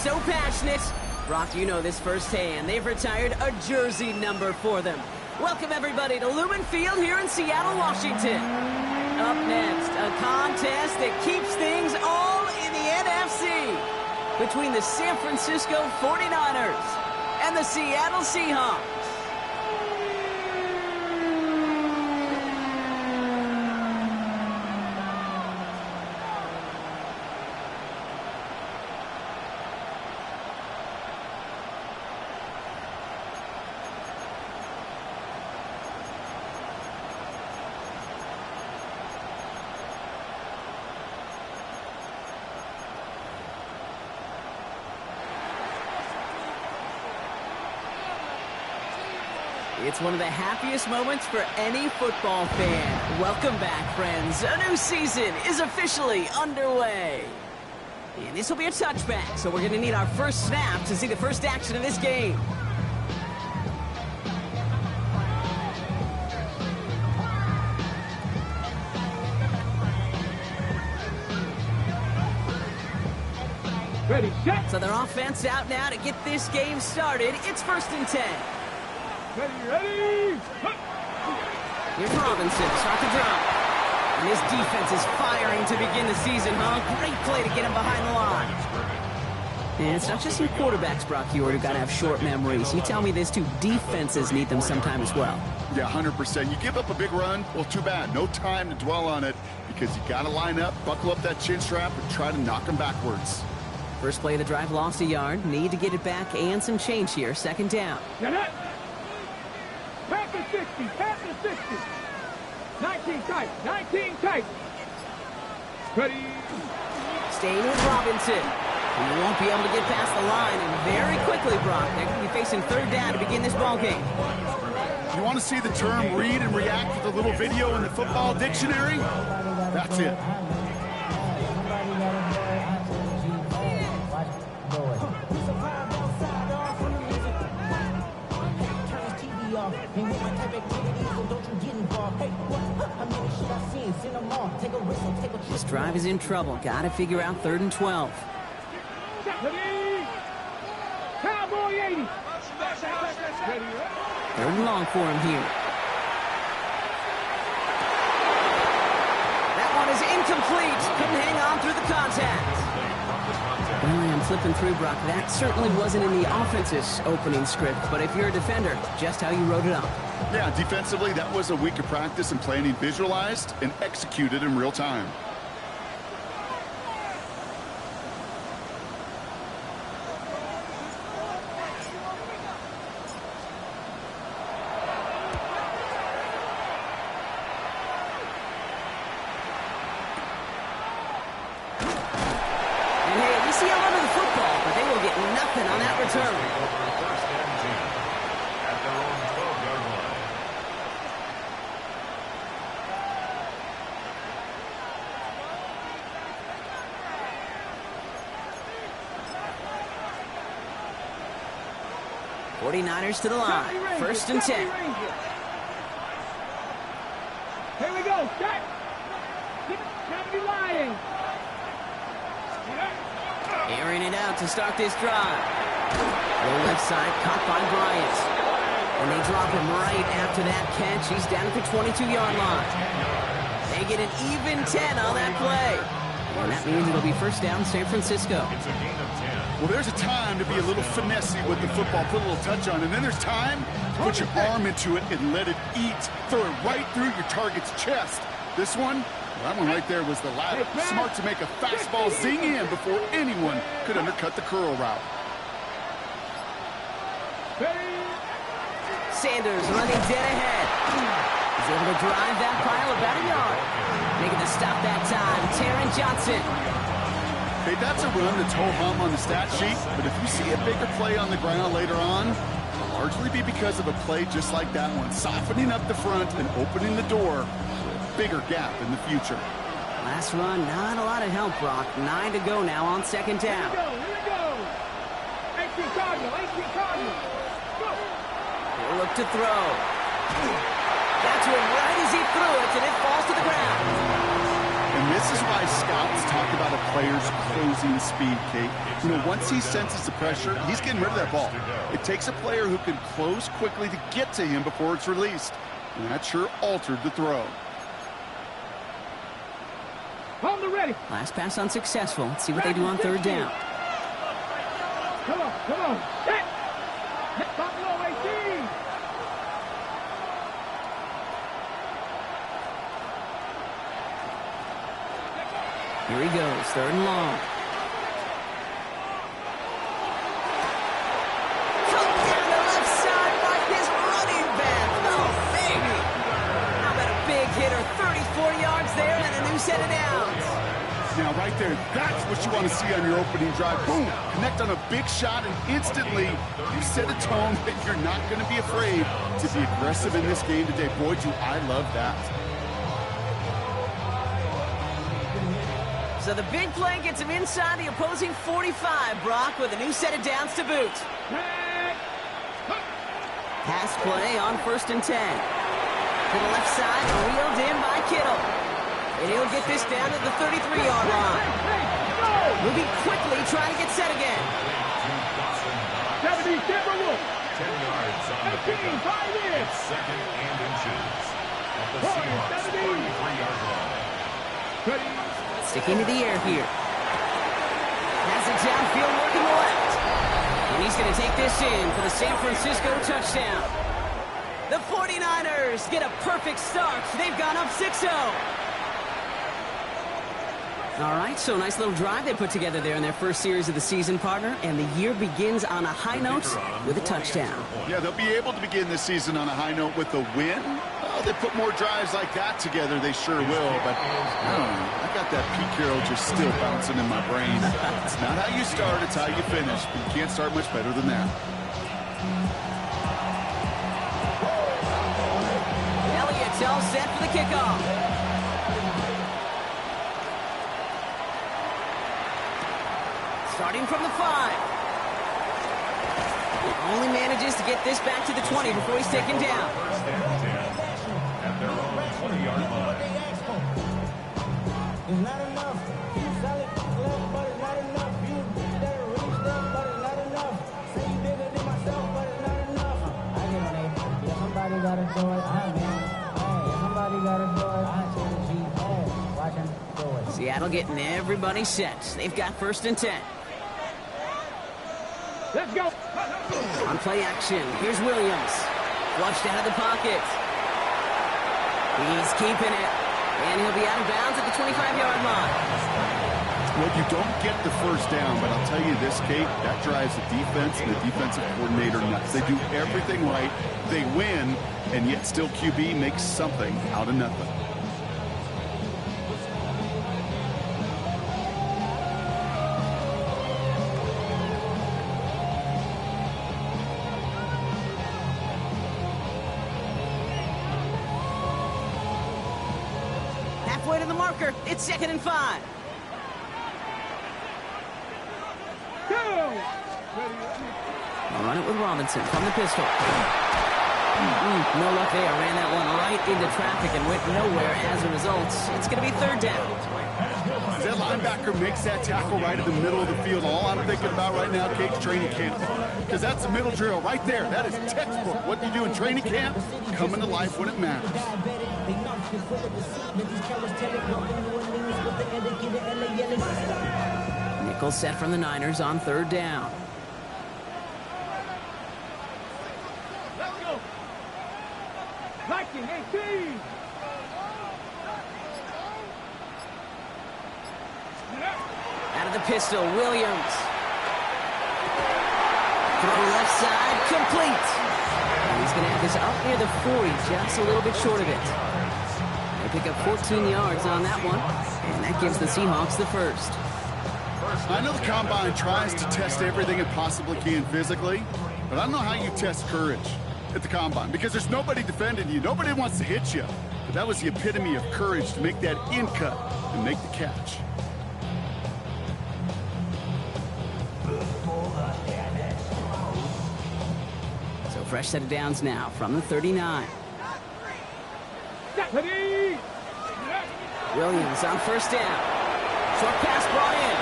so passionate. Brock, you know this firsthand. They've retired a jersey number for them. Welcome, everybody, to Lumen Field here in Seattle, Washington. Up next, a contest that keeps things all in the NFC between the San Francisco 49ers and the Seattle Seahawks. It's one of the happiest moments for any football fan. Welcome back, friends. A new season is officially underway. And this will be a touchback, so we're going to need our first snap to see the first action of this game. Ready, set. So their offense out now to get this game started. It's 1st and 10. Ready. Here's Robinson, start the drop. And his defense is firing to begin the season, huh? Great play to get him behind the line. And it's not just your quarterbacks, Brock Ewart, who got to have short memories. You tell me this too, defenses need them sometime as well. Yeah, 100%. You give up a big run, well, too bad. No time to dwell on it because you got to line up, buckle up that chin strap, and try to knock them backwards. First play of the drive, lost a yard. Need to get it back and some change here. 2nd down. Pass the 60, pass the 60. 19 tight, 19 tight. Ready. Staying with Robinson. He won't be able to get past the line, and very quickly, Brock, they're going to be facing 3rd down to begin this ballgame. You want to see the term read and react with a little video in the football dictionary? That's it. This drive is in trouble. Got to figure out 3rd and 12. Cowboy 80. 3rd and long for him here. That one is incomplete. Couldn't hang on through the contact. Well, I'm flipping through, Brock. That certainly wasn't in the offense's opening script, but if you're a defender, just how you wrote it up. Yeah, defensively, that was a week of practice and planning visualized and executed in real time. And hey, we see a lot of the football, but they will get nothing on that return. 49ers to the line. 1st and 10. Here we go. Start. Can't be lying. Airing it out to start this drive. Low left side, caught by Bryant. And they drop him right after that catch. He's down at the 22-yard line. They get an even 10 on that play. And that means it'll be 1st down, San Francisco. Well, there's a time to be a little finessey with the football, put a little touch on, and then there's time to put your arm into it and let it eat. Throw it right through your target's chest. This one, that one right there was the ladder. Smart to make a fastball zing in before anyone could undercut the curl route. Sanders running dead ahead. He's able to drive that pile about a yard. Making the stop that time, Taron Johnson. Hey, that's a run that's ho-hum on the stat sheet, but if you see a bigger play on the ground later on, it'll largely be because of a play just like that one, softening up the front and opening the door for a bigger gap in the future. Last run, not a lot of help, Brock. 9 to go now on 2nd down. Here we go. 18 Cardinal, 18 Cardinal. Go. He'll look to throw. Got to him right as he threw it, and it falls to the ground. And This is why scouts talk about a player's closing speed, Kate. You know, once he senses the pressure, he's getting rid of that ball. It takes a player who can close quickly to get to him before it's released. And that sure altered the throw. Hold the ready. Last pass unsuccessful. Let's see what they do on third down. Come on, come on. Hit. Top low, 18. Here he goes, third and long. From down the left side by his running back. Oh, baby. How about a big hitter, 34 yards there and a new set of downs. Now, right there, that's what you want to see on your opening drive. Boom! Connect on a big shot, and instantly you set a tone that you're not going to be afraid to be aggressive in this game today. Boy, do I love that. So the big play gets him inside the opposing 45, Brock, with a new set of downs to boot. Pass play on 1st and 10. To the left side, wheeled in by Kittle. And he'll get this down to the 33-yard line. Moving quickly, trying to get set again. 70, Denver Wolf. 10 yards on the pickup. It's second and inches. At the Seahawks 43-yard line. Sticking to the air here. Has it downfield, working the left. And he's going to take this in for the San Francisco touchdown. The 49ers get a perfect start. They've gone up 6-0. All right, so nice little drive they put together there in their first series of the season, partner, and the year begins on a high note with a touchdown. Yeah, they'll be able to begin this season on a high note with a win. Oh, they put more drives like that together, they sure will, but I don't know. I got that Pete Carroll just still bouncing in my brain. It's not how you start, it's how you finish, but you can't start much better than that. Elliott's all set for the kickoff. Starting from the 5. Only manages to get this back to the 20 before he's taken down. First and 10 at their own 20-yard line. It's not enough. You solid left, but it's not enough. You better reach them, but it's not enough. Say you bigger than myself, but it's not enough. I get on it. Yeah, somebody gotta do it. Hey, somebody gotta do it. I tell the G. Hey, watch him do it. Seattle getting everybody set. They've got 1st and 10. Let's go. On play action, here's Williams. Flushed out of the pocket. He's keeping it. And he'll be out of bounds at the 25-yard line. Well, you don't get the first down, but I'll tell you this, Kate, that drives the defense and the defensive coordinator nuts. They do everything right. They win, and yet still QB makes something out of nothing. Halfway to the marker. It's 2nd and 5. I'll run it with Robinson from the pistol. No luck there. Ran that one right into traffic and went nowhere as a result. It's going to be 3rd down. As that linebacker makes that tackle right in the middle of the field, all I'm thinking about right now, Kate's training camp. Because that's the middle drill right there. That is textbook. What you do in training camp, coming to life when it matters. Nickel set from the Niners on 3rd down. Let's go. 19-18. Out of the pistol, Williams. Throw left side, complete. And he's going to have this up near the 40, just a little bit short of it. They pick up 14 yards on that one, and that gives the Seahawks the 1st. I know the Combine tries to test everything it possibly can physically, but I don't know how you test courage at the Combine, because there's nobody defending you. Nobody wants to hit you. But that was the epitome of courage to make that in cut and make the catch. So fresh set of downs now from the 39. Williams on first down. Short pass brought in.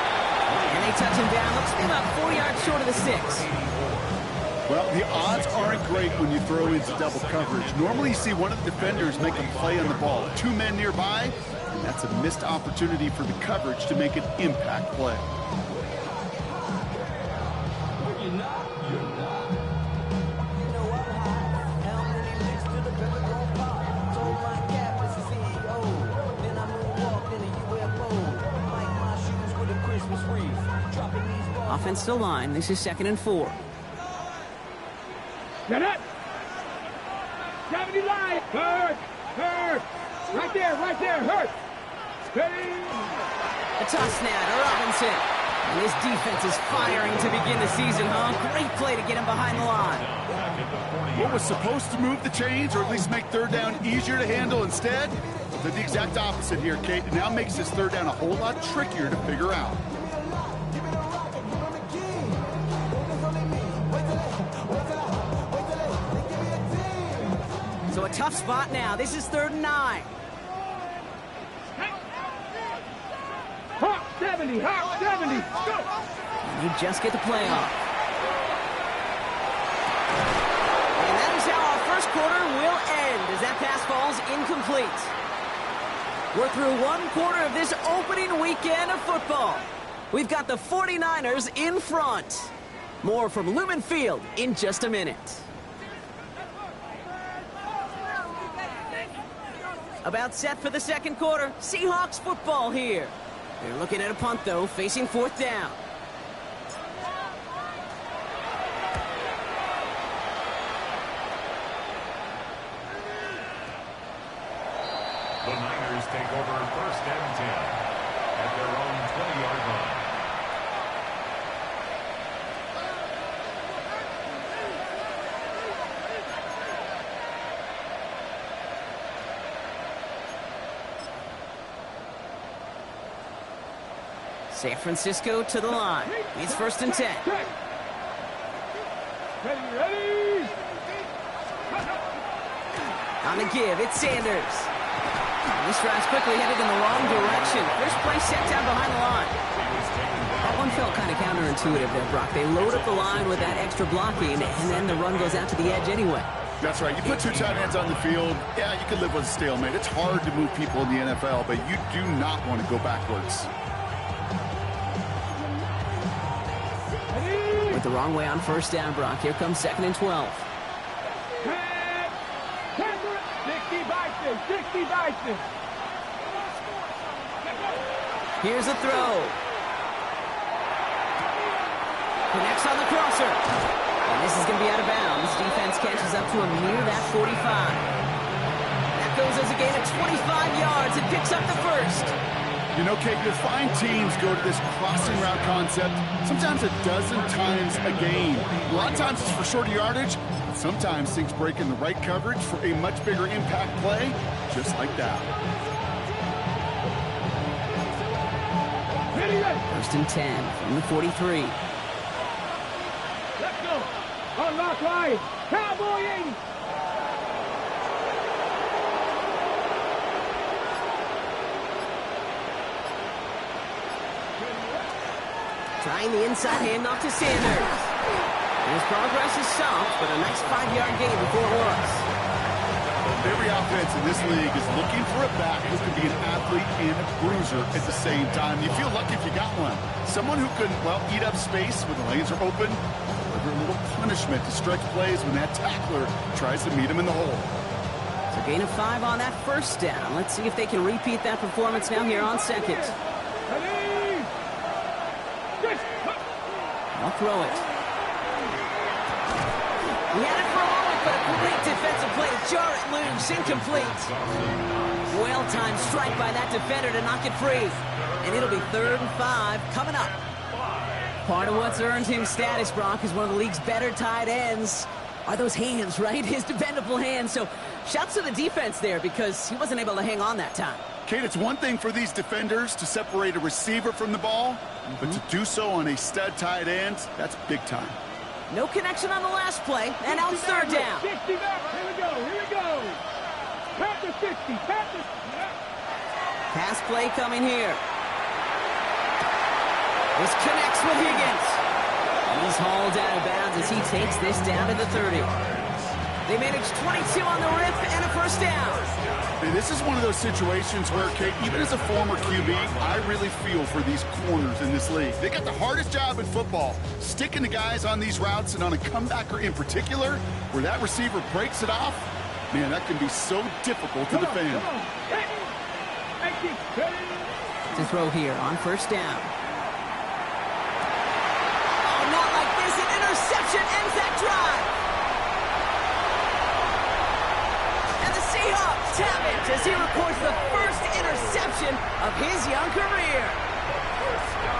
And they touch him down. Looks to be about 4 yards short of the 6. Well, the odds aren't great when you throw into double coverage. Normally you see one of the defenders make a play on the ball. 2 men nearby, and that's a missed opportunity for the coverage to make an impact play. Offensive line. This is 2nd and 4. Get it. 70 line. Hurt. Right there. Hurt. Steady. A toss now to Robinson. And this defense is firing to begin the season, huh? Great play to get him behind the line. What was supposed to move the chains, or at least make third down easier to handle, instead did the exact opposite here, Kate. It now makes this third down a whole lot trickier to figure out. So a tough spot now. This is 3rd and 9. Hawk 70. Go. And they just get the play off. And that is how our first quarter will end as that pass falls incomplete. We're through 1 quarter of this opening weekend of football. We've got the 49ers in front. More from Lumen Field in just a minute. About set for the second quarter. Seahawks football here. They're looking at a punt, though, facing 4th down. The Niners take over 1st and 10 at their own 20-yard line. San Francisco to the line. It's 1st and 10. Ready. On the give, it's Sanders. This drive's quickly headed in the wrong direction. First play set down behind the line. That one felt kind of counterintuitive there, Brock. They load up the line with that extra blocking, and then the run goes out to the edge anyway. That's right. You put 2 tight ends on the field, yeah, you can live with a stalemate. It's hard to move people in the NFL, but you do not want to go backwards. Went the wrong way on first down, Brock. Here comes 2nd and 12. 60 Bison. Here's a throw. Connects on the crosser. And this is going to be out of bounds. Defense catches up to him near that 45. That goes as a gain of 25 yards and picks up the first. You know, Kate, you'll find teams go to this crossing route concept sometimes a dozen times a game. A lot of times it's for shorter yardage. Sometimes things break in the right coverage for a much bigger impact play, just like that. 1st and 10 from the 43. Let's go. Unlock line. Cowboy 80. Trying the inside handoff to Sanders. His progress is soft, but a nice 5-yard gain before it was. Every offense in this league is looking for a back who can be an athlete and a bruiser at the same time. You feel lucky if you got one. Someone who can, well, eat up space when the lanes are open, deliver a little punishment to stretch plays when that tackler tries to meet him in the hole. So gain of 5 on that first down. Let's see if they can repeat that performance now here on 2nd. I'll throw it. He had it for a moment, but a great defensive play to jar it loose. Incomplete. Well-timed strike by that defender to knock it free. And it'll be 3rd and 5 coming up. Part of what's earned him status, Brock, is one of the league's better tight ends. Are those hands, right? His dependable hands. So shouts to the defense there because he wasn't able to hang on that time. Kate, it's one thing for these defenders to separate a receiver from the ball, but to do so on a stud tight end, that's big time. No connection on the last play, and now it's 3rd down. 60 back. Here we go. Pat the 60. Pass play coming here. This connects with Higgins. And he's hauled out of bounds as he takes this down to the 30. They managed 22 on the rip and a first down. This is one of those situations where, Kate, even as a former QB, I really feel for these corners in this league. They got the hardest job in football, sticking the guys on these routes and on a comebacker in particular, where that receiver breaks it off. Man, that can be so difficult to defend. To throw here on first down. Oh, not like this. An interception ends that drive. And the Seahawks tap it as he records the first interception of his young career.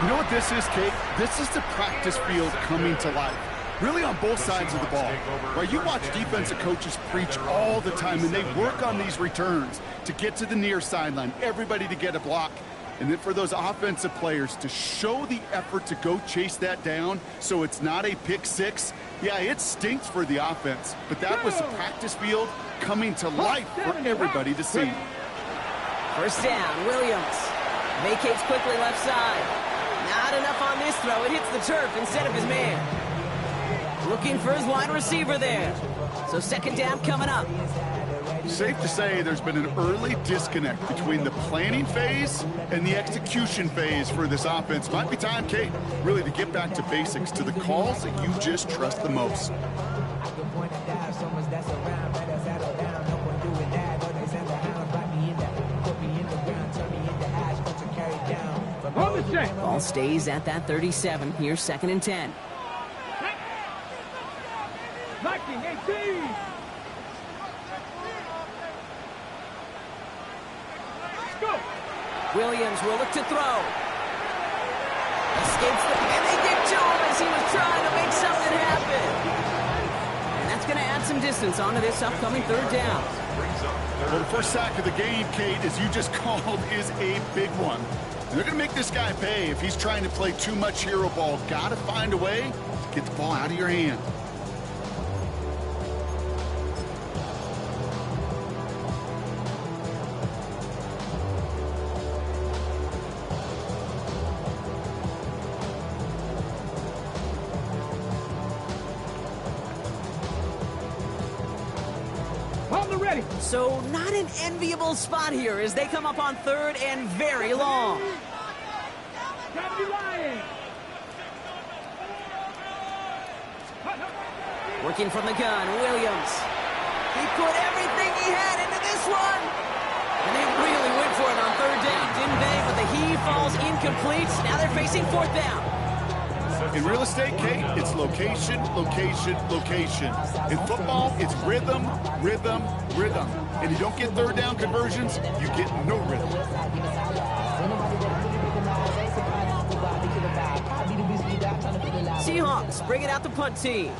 You know what this is, Kate? This is the practice field coming to life. Really on both sides of the ball. Right, you watch defensive coaches preach all the time, and they work on these returns to get to the near sideline, everybody to get a block. And then for those offensive players to show the effort to go chase that down so it's not a pick six, yeah, it stinks for the offense. But that was the practice field coming to life for everybody to see. First down, Williams. Vacates quickly left side. Not enough on this throw. It hits the turf instead of his man. Looking for his wide receiver there. So second down coming up. Safe to say there's been an early disconnect between the planning phase and the execution phase for this offense. Might be time, Kate, really to get back to basics, to the calls that you just trust the most. Ball stays at that 37. Here's second and 10. 19-18. Go. Williams will look to throw. Escapes the... And they get to him as he was trying to make something happen. And that's going to add some distance onto this upcoming third down. Well, the first sack of the game, Kate, as you just called, is a big one. And they're going to make this guy pay if he's trying to play too much hero ball. Got to find a way to get the ball out of your hand. So not an enviable spot here as they come up on third and very long. Working from the gun, Williams. He put everything he had into this one. And they really went for it on third down, didn't they? But the heave falls incomplete. Now they're facing fourth down. In real estate, Kate, it's location, location, location. In football, it's rhythm, rhythm, rhythm. And you don't get third down conversions, you get no rhythm. Seahawks bringing out the punt team.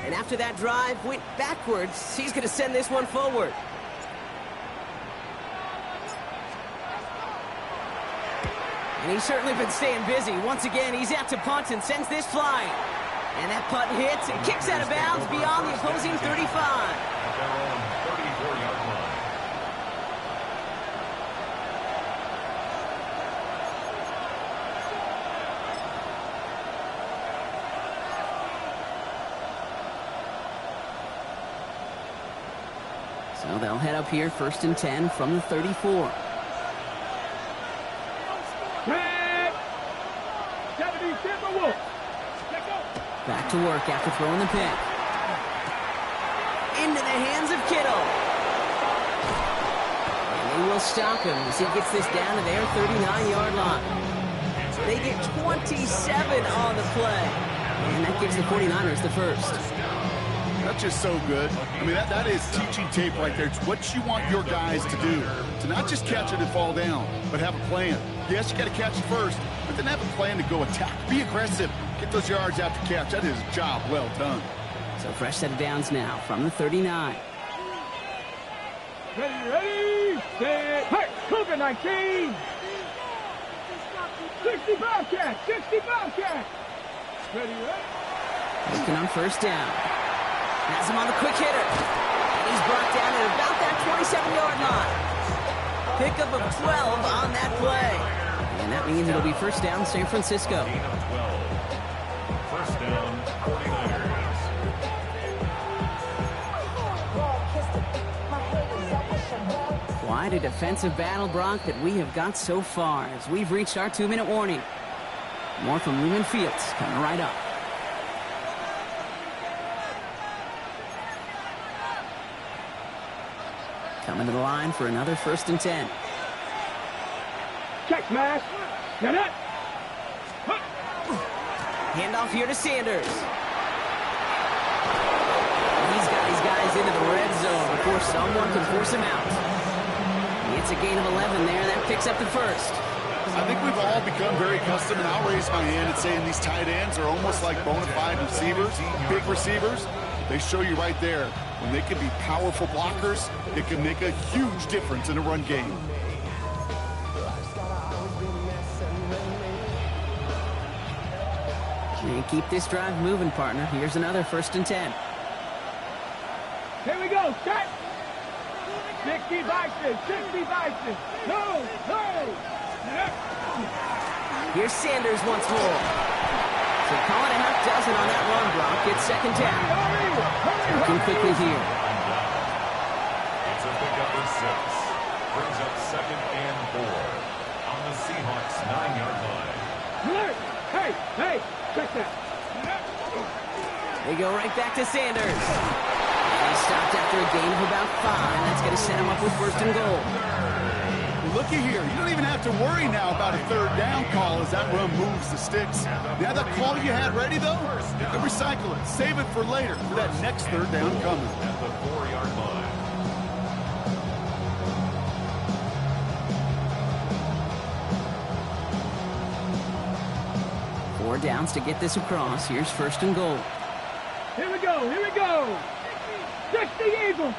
And after that drive went backwards, he's going to send this one forward. And he's certainly been staying busy. Once again, he's out to punt and sends this flying. And that punt hits and kicks out of bounds beyond the opposing 35. So they'll head up here, first and 10 from the 34. Back to work after throwing the pick. Into the hands of Kittle. And they will stop him as he gets this down to their 39-yard line. They get 27 on the play. And that gives the 49ers the first. That's just so good. I mean, that is teaching tape right there. It's what you want your guys to do. To not just catch it and fall down, but have a plan. Yes, you got to catch it first, but then have a plan to go attack. Be aggressive. Get those yards after catch. That is a job well done. So fresh set of downs now from the 39. Ready, set, hey, Cougar 19. 60 Bobcat, 60 Bobcat. Ready. Looking on first down. Has him on the quick hitter. And he's brought down at about that 27-yard line. pickup of 12 on that play. And that means it'll be first down San Francisco. Gain of 12. First down, 49ers. Quite a defensive battle, Brock, that we have got so far as we've reached our 2-minute warning. More from Lumen Fields coming right up. Coming to the line for another 1st and 10. Check smash. Get it. Handoff here to Sanders. He's got his guys into the red zone before someone can force him out. It's a gain of 11 there. That picks up the first. I think we've all become very accustomed, and I'll raise my hand and saying these tight ends are almost like bona fide receivers, big receivers. They show you right there, when they can be powerful blockers, it can make a huge difference in a run game. And keep this drive moving, partner. Here's another 1st and 10. Here we go. Set. 60 Bison. 60 Bison. No. Here's Sanders once more. So call it a half dozen on that run, Brock. It's 2nd down. Looking quickly here. It's a pickup of 6. Brings up 2nd and 4 on the Seahawks 9-yard line. Hey, check that. They go right back to Sanders. And he stopped after a gain of about 5. That's going to set him up with 1st and goal. Looky here. You don't even have to worry now about a 3rd down call as that run moves the sticks. Now that call you had ready, though, you can recycle it. Save it for later for that next 3rd down coming. At the 4-yard line. 4 downs to get this across. Here's 1st and goal. Here we go. 60 Eagles.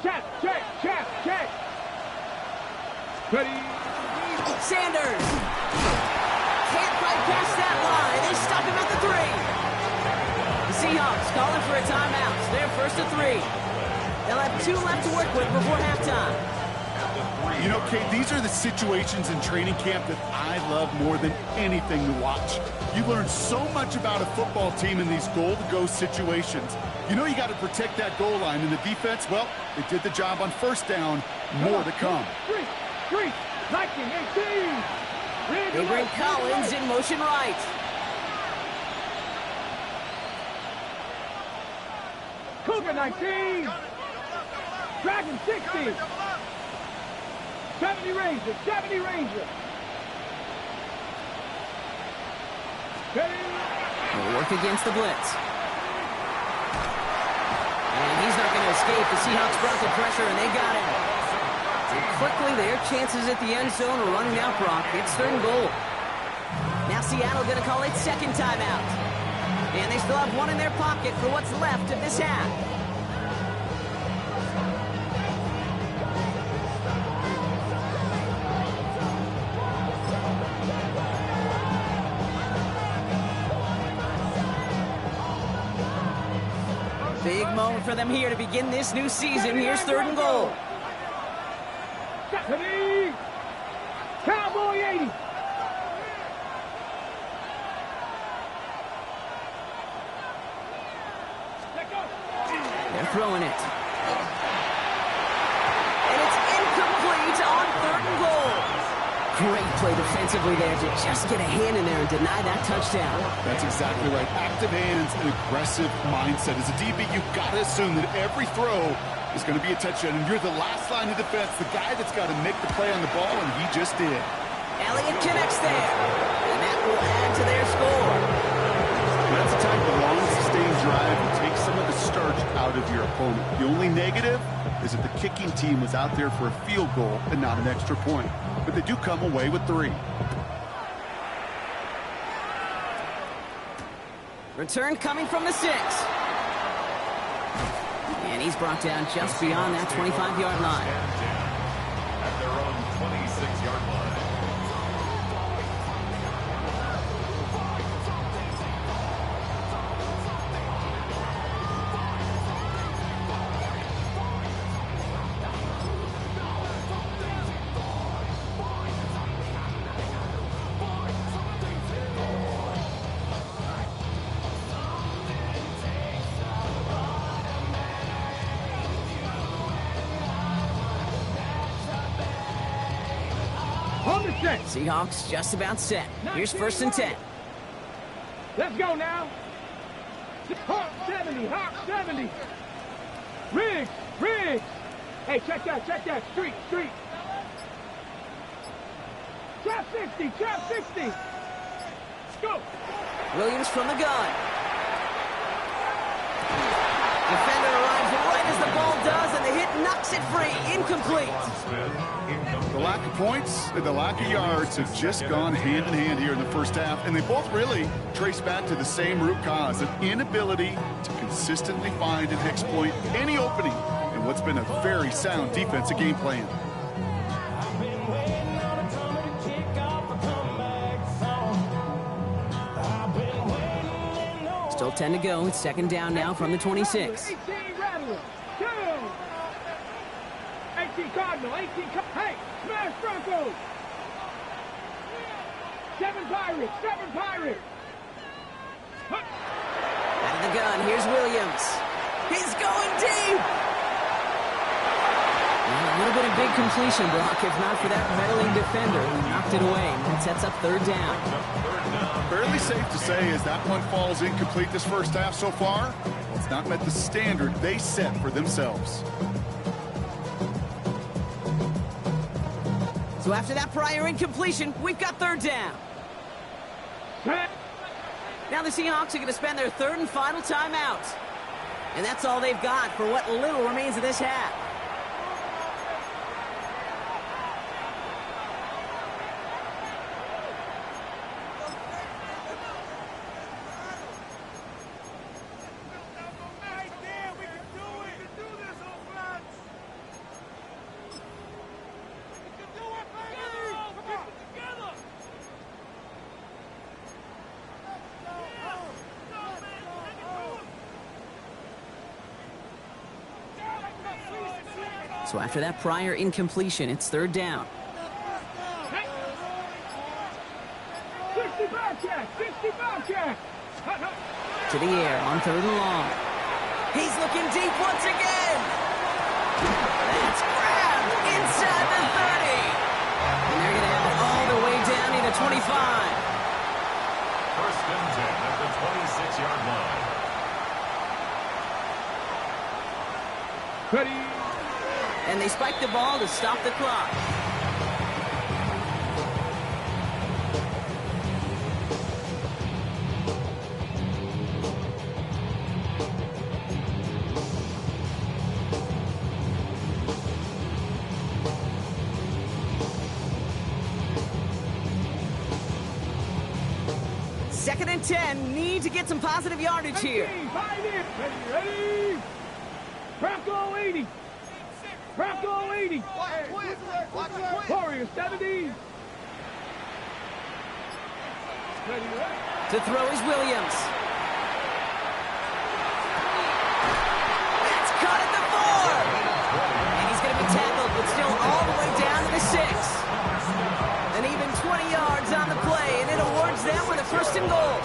Check. Ready. Sanders. Can't quite pass that line. They stop him at the 3. The Seahawks calling for a timeout. They're 1st and 3. They'll have 2 left to work with before halftime. You know, Kate, these are the situations in training camp that I love more than anything to watch. You learn so much about a football team in these goal-to-go situations. You know you got to protect that goal line, and the defense, well, they did the job on 1st down. More to come. 3, 19, 18. They bring Collins in motion right. Cougar 19. Dragon 60. 70 Ranger. Ready. They'll work against the blitz. And he's not going to escape. The Seahawks brought the pressure, and they got him. And quickly, their chances at the end zone are running out, Brock. It's 3rd and goal. Now Seattle going to call it 2nd timeout. And they still have 1 in their pocket for what's left of this half. Big moment for them here to begin this new season. Here's 3rd and goal. Ready. Cowboy 80. They're throwing it. And it's incomplete on 3rd and goal. Great play defensively there to just get a hand in there and deny that touchdown. That's exactly right. Active hands and aggressive mindset. As a DB, you've got to assume that every throw is going to be a touchdown. And you're the last line of defense, the guy that's got to make the play on the ball, and he just did. Elliott connects there. And that will add to their score. That's the type of long, sustained drive that takes some of the starch out of your opponent. The only negative is that the kicking team was out there for a field goal and not an extra point. But they do come away with 3. Return coming from the 6. And he's brought down just beyond that 25-yard line. At their own 26-yard line. Set. Seahawks just about set. Here's 1st and 10. Let's go now. Hawk 70, Hawk 70. Riggs, Riggs. Hey, check that. Street. Trap 60, trap 60. Let's go. Williams from the gun. Defender arrives right as the ball does, and the hit knocks it free. Incomplete. The lack of points and the lack of yards have just gone hand in hand here in the first half, and they both really trace back to the same root cause, an inability to consistently find and exploit any opening in what's been a very sound defensive game plan. Still 10 to go. It's 2nd down now from the 26. 18 Rattler. 2. 18 Cardinal. Hey, smash Broncos. 7 Pirates. Out of the gun, here's Williams. He's going deep. And a little bit of big completion, Brock, if not for that meddling defender who knocked it away. And that sets up 3rd down. Fairly safe to say as that one falls incomplete this first half so far, it's not met the standard they set for themselves. So after that prior incompletion, we've got 3rd down. Now the Seahawks are going to spend their 3rd and final timeout. And that's all they've got for what little remains of this half. So after that prior incompletion, it's 3rd down. 65 check. To the air on 3rd and long. He's looking deep once again. That's grabbed inside the 30. And they're going to have it all the way down to the 25. 1st and 10 at the 26-yard line. Ready. And they spike the ball to stop the clock. Second and 10, need to get some positive yardage here. Ready. Bronco 80. Bronco 80. Warriors 70. To throw is Williams. That's caught at the 4. And he's going to be tackled, but still all the way down to the 6. And even 20 yards on the play, and it awards them with a 1st and goal.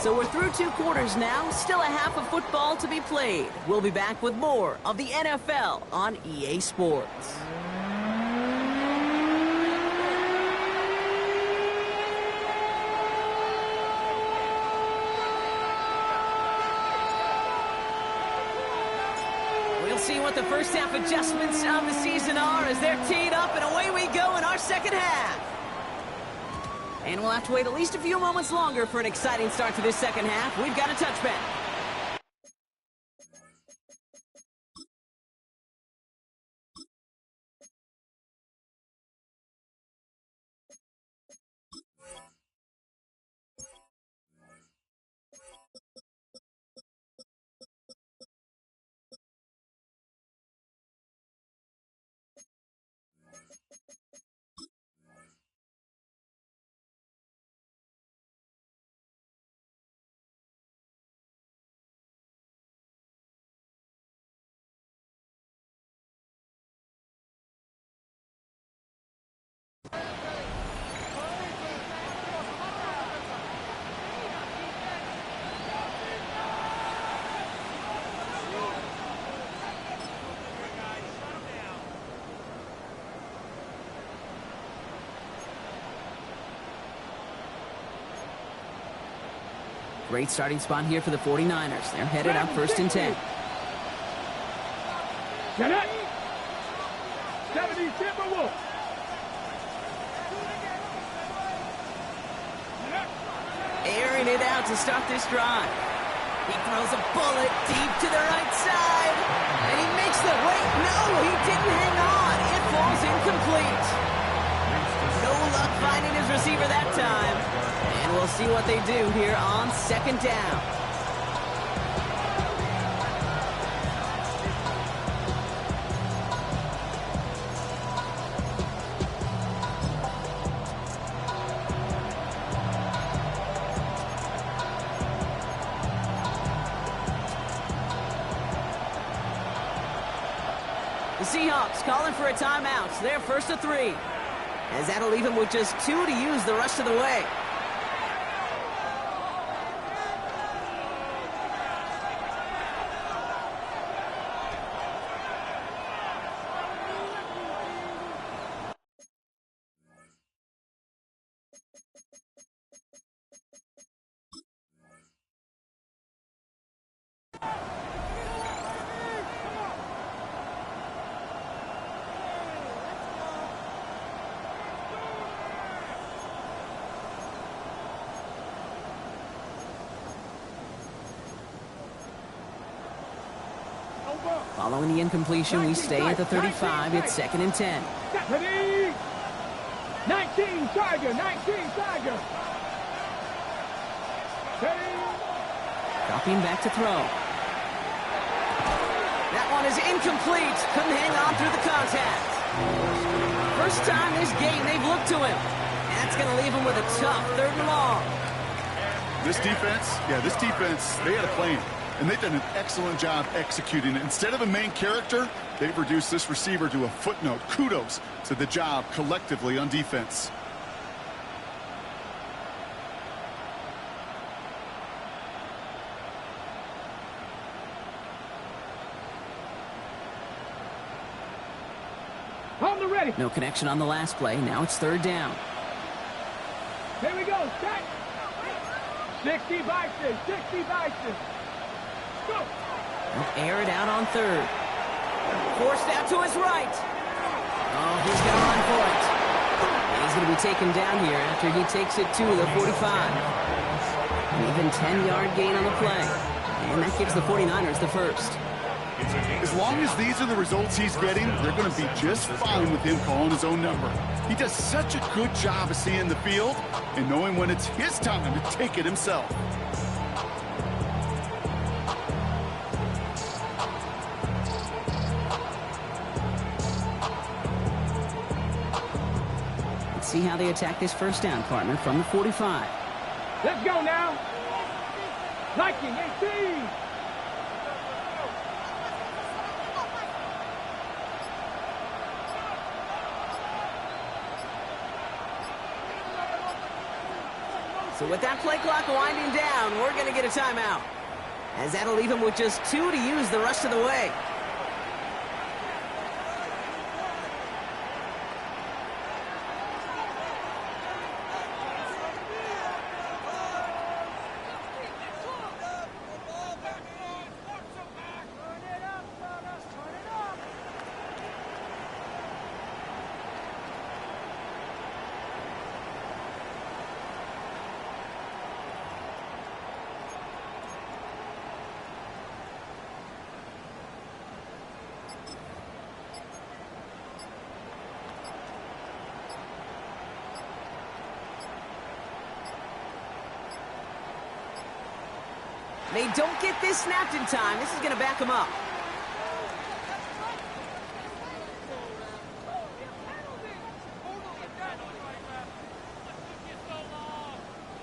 So we're through 2 quarters now, still a half of football to be played. We'll be back with more of the NFL on EA Sports. We'll see what the first half adjustments of the season are as they're teed up, and away we go in our second half. And we'll have to wait at least a few moments longer for an exciting start to this second half. We've got a touchback. Great starting spot here for the 49ers. They're headed up 1st and 10. Get it. 70 Timberwolves. Airing it out to start this drive. He throws a bullet deep to the right side. And he makes the... Wait, no, he didn't hang on. It falls incomplete. No luck finding his receiver that time. And we'll see what they do here on 2nd down. The Seahawks calling for a timeout. They're 1st and 3. As that'll leave him with just 2 to use the rest of the way. Following the incompletion, we stay at the 35. It's 2nd and 10. 19 Tiger, 19 Tiger. Dropping back to throw. That one is incomplete. Couldn't hang on through the contact. First time this game they've looked to him. That's going to leave him with a tough 3rd and long. This defense, they had a plan. And they've done an excellent job executing it. Instead of a main character, they've reduced this receiver to a footnote. Kudos to the job collectively on defense. On the ready. No connection on the last play. Now it's 3rd down. Here we go. Set. 60 Bison. 60 Bison. Go. He'll air it out on 3rd. Forced out to his right. Oh, he's going to run for it. And he's going to be taken down here after he takes it to the 45. An even 10-yard gain on the play. And that gives the 49ers the first. As long as these are the results he's getting, they're going to be just fine with him calling his own number. He does such a good job of seeing the field and knowing when it's his time to take it himself. Let's see how they attack this 1st down, partner, from the 45. Let's go now. Liking 18. So with that play clock winding down, we're going to get a timeout. As that'll leave him with just 2 to use the rest of the way. They don't get this snapped in time. This is going to back them up.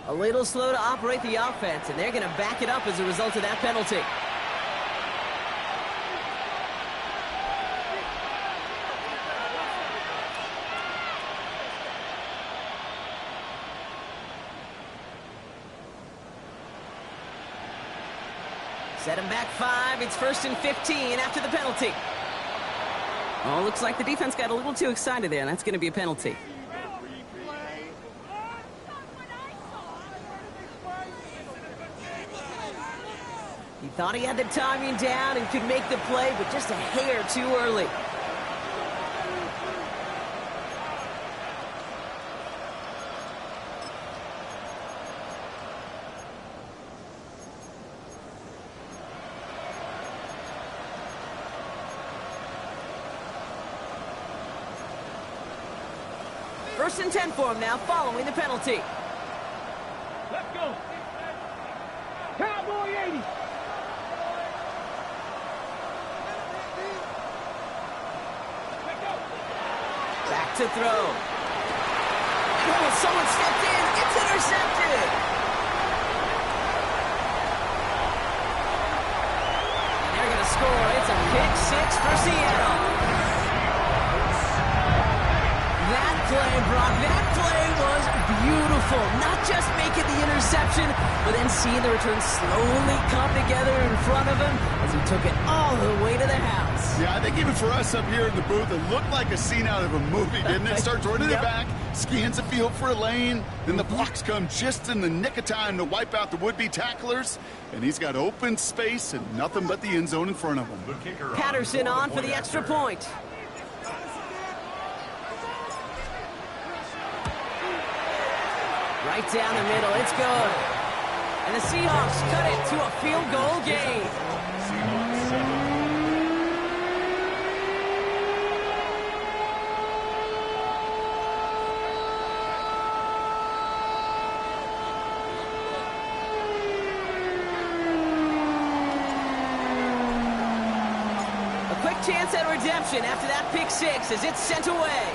A little slow to operate the offense, and they're going to back it up as a result of that penalty. Set him back 5. It's 1st and 15 after the penalty. Oh, looks like the defense got a little too excited there, and that's going to be a penalty. Thought he had the timing down and could make the play, but just a hair too early. First and 10 for him now, following the penalty. Let's go. Cowboy 80. Back to throw. Oh, someone stepped in. It's intercepted. And they're going to score. It's a pick six for Seattle. That play, Brock, that play was beautiful. Not just making the interception, but then seeing the return slowly come together in front of him as he took it all the way to the house. Yeah, I think even for us up here in the booth, it looked like a scene out of a movie, didn't it? Starts running it back, scans the field for a lane, then the blocks come just in the nick of time to wipe out the would-be tacklers, and he's got open space and nothing but the end zone in front of him. Patterson on for the extra point. Right down the middle, it's good. And the Seahawks cut it to a field goal game. Seahawks 7. A quick chance at redemption after that pick six as it's sent away.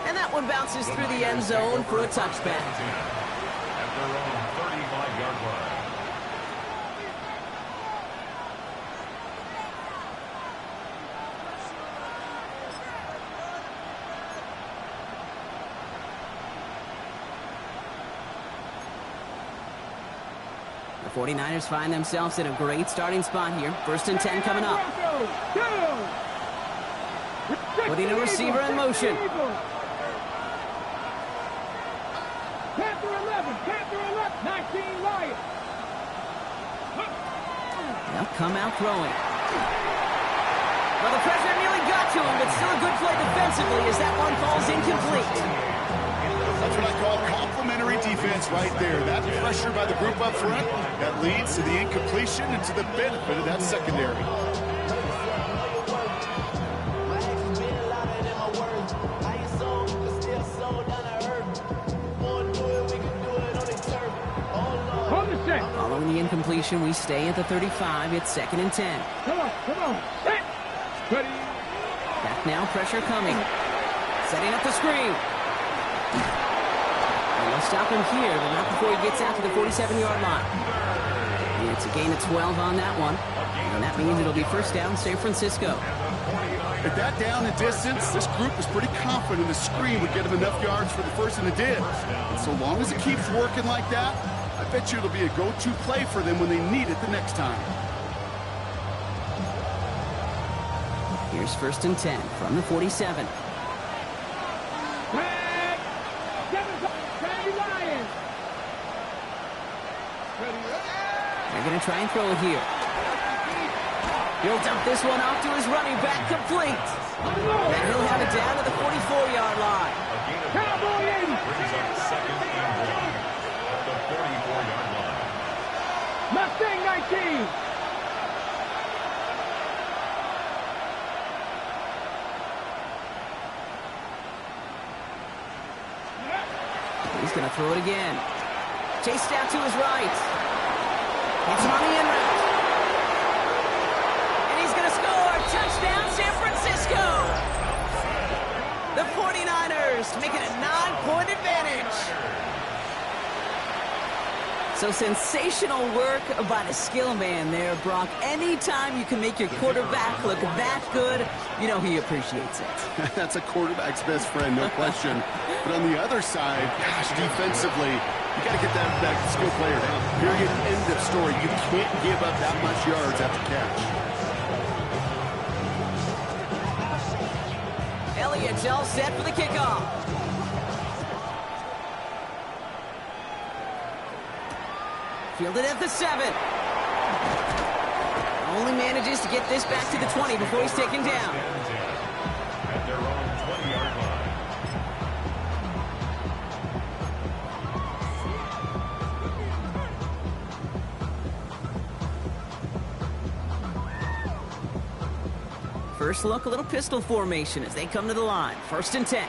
And that one bounces through the end zone for a touchback. At their own 35-yard line. The 49ers find themselves in a great starting spot here. First and 10 coming up. Putting a receiver in motion. Panther 11, 19 Lions. They'll come out throwing. Well, the pressure nearly got to him, but still a good play defensively as that one falls incomplete. That's what I call complementary defense right there. That pressure by the group up front, that leads to the incompletion and to the benefit of that secondary. Following the incompletion, we stay at the 35. It's second and 10. Come on. Set. Ready. Back now, pressure coming. Setting up the screen. And they'll stop him here, but not before he gets out to the 47-yard line. And it's a gain of 12 on that one. And that means it'll be first down, San Francisco. At that down and distance, this group was pretty confident the screen would get him enough yards for the first, and it did. And so long as it keeps working like that, I bet you it'll be a go-to play for them when they need it the next time. Here's first and 10 from the 47. They're going to try and throw it here. He'll dump this one off to his running back, complete. And he'll have it down to the 44-yard line. Cowboy 80. Brings up second and 1 at the 44-yard line. Mustang 19. He's going to throw it again. Chased out to his right. It's on the in route. And he's going to score. Touchdown, San Francisco. The 49ers making a 9-point advantage. So sensational work by the skill man there, Brock. Anytime you can make your quarterback look that good, you know he appreciates it. That's a quarterback's best friend, no question. But on the other side, gosh, defensively, you got to get that skill player down. Period, end of story. You can't give up that much yards after catch. Elliott's all set for the kickoff. Fielded at the 7. Only manages to get this back to the 20 before he's taken down. At their own 20-yard line. First look, a little pistol formation as they come to the line. 1st and 10.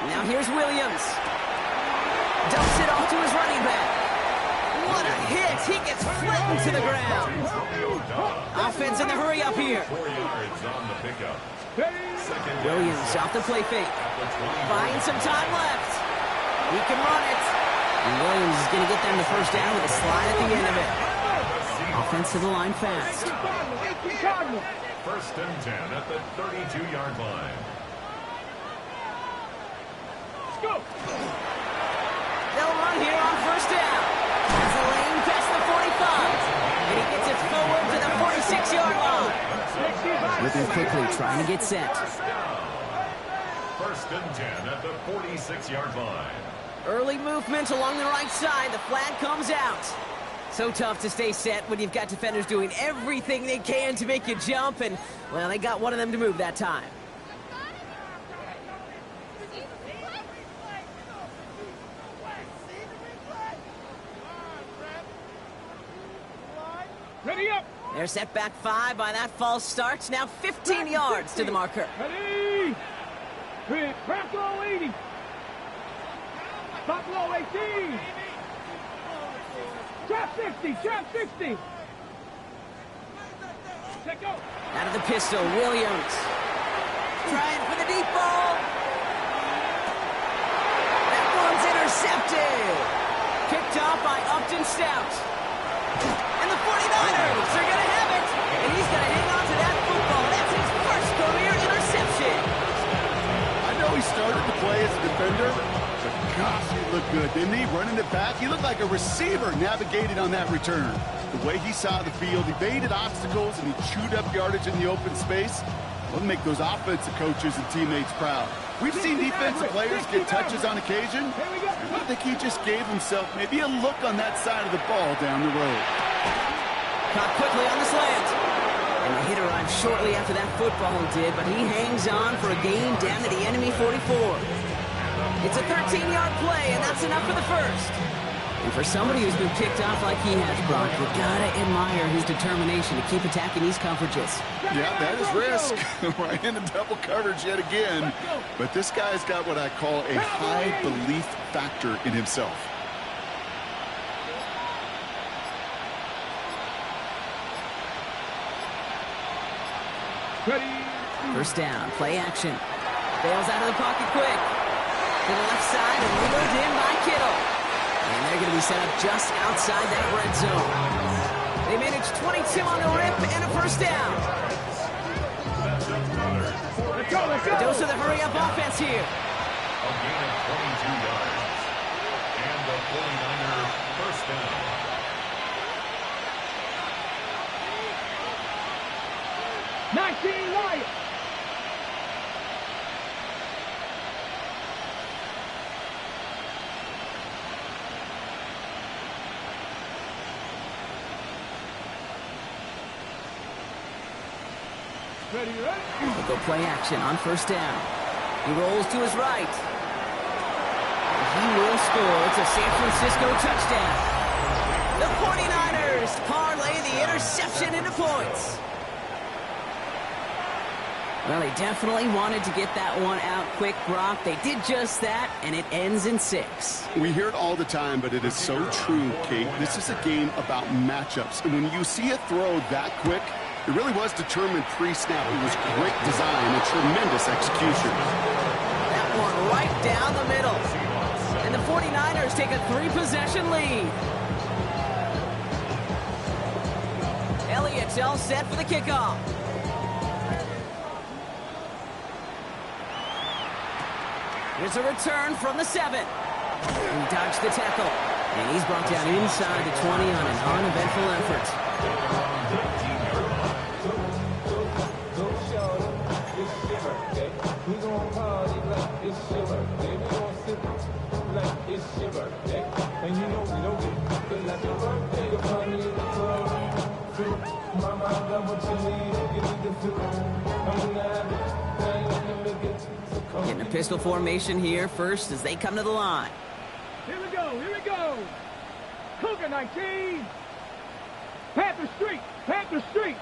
Now here's Williams. Dumps it off to his running back. What a hit! He gets flattened to the ground. Offense in the hurry up here. 4 yards on the pickup. Williams off the play fake. Buying some time left. He can run it. And Williams is going to get them the first down with a slide at the end of it. Offense to the line fast. 1st and 10 at the 32-yard line. Go. They'll run here on 1st down. Has a lane past the 45. And he gets it forward to the 46-yard line. Whipping quickly, trying to get set. 1st and 10 at the 46-yard line. Early movement along the right side. The flag comes out. So tough to stay set when you've got defenders doing everything they can to make you jump. And, well, they got one of them to move that time. Ready up. They're set back 5 by that false start. Now 15 yards to the marker. Ready. Crack low 80. Top low 18. Trap 60. Trap 60. Check out. Out of the pistol, Williams. Trying for the deep ball. That one's intercepted. Picked off by Upton Stout. And the 49ers are going to have it. And he's going to hang on to that football. That's his first career interception. I know he started to play as a defender, but gosh, he looked good, didn't he? Running it back, he looked like a receiver navigated on that return. The way he saw the field, he baited obstacles and he chewed up yardage in the open space. Will make those offensive coaches and teammates proud. We've seen defensive players get touches on occasion. I think he just gave himself maybe a look on that side of the ball down the road. Caught quickly on the slant. And the hit arrived shortly after that football did, but he hangs on for a gain down to the enemy 44. It's a 13-yard play, and that's enough for the first. And for somebody who's been kicked off like he has, Brock, you gotta admire his determination to keep attacking these coverages. Yeah, that is risk. Right into double coverage yet again. But this guy's got what I call a high belief factor in himself. Ready. 1st down, play action. Bails out of the pocket quick. To the left side and wheeled in by Kittle. And they're going to be set up just outside that red zone. They managed 22 on the rip and a 1st down. Let's go. Let's go. A dose of the hurry-up offense here. A gain of 22 yards. And the 49ers 1st down. 19 right. Ready, ready. They'll go play action on 1st down. He rolls to his right. He will score. It's a San Francisco touchdown. The 49ers parlay the interception into points. Well, they definitely wanted to get that one out quick, Brock. They did just that, and it ends in 6. We hear it all the time, but it is so true, Kate. This is a game about matchups. And when you see a throw that quick, it really was determined pre-snap. It was great design and tremendous execution. That one right down the middle. And the 49ers take a 3-possession lead. Elliott's all set for the kickoff. Here's a return from the 7. He dodged the tackle. And he's brought down inside the 20 on an uneventful effort. We gon' party like it's your birthday. We gon' sip like it's your birthday. And you Getting a pistol formation here first as they come to the line. Here we go, here we go. Cougar 19. Panther Street, Panther Street.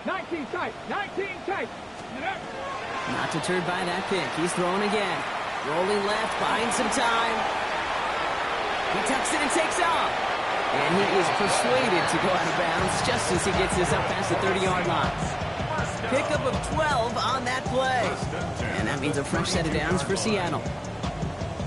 19 tight, 19 tight. Not deterred by that pick. He's throwing again. Rolling left, buying some time. He tucks it and takes off. And he is persuaded to go out of bounds just as he gets this up past the 30-yard line. Pickup of 12 on that play. And that means a fresh set of downs for Seattle.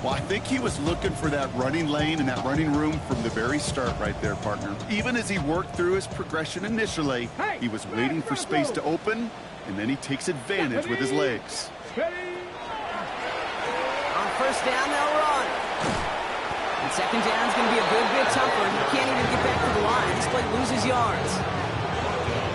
Well, I think he was looking for that running lane and that running room from the very start right there, partner. Even as he worked through his progression initially, he was waiting for space to open, and then he takes advantage with his legs. On first down, they'll run. And second down is going to be a good bit tougher. He can't even get back to the line. This play loses yards.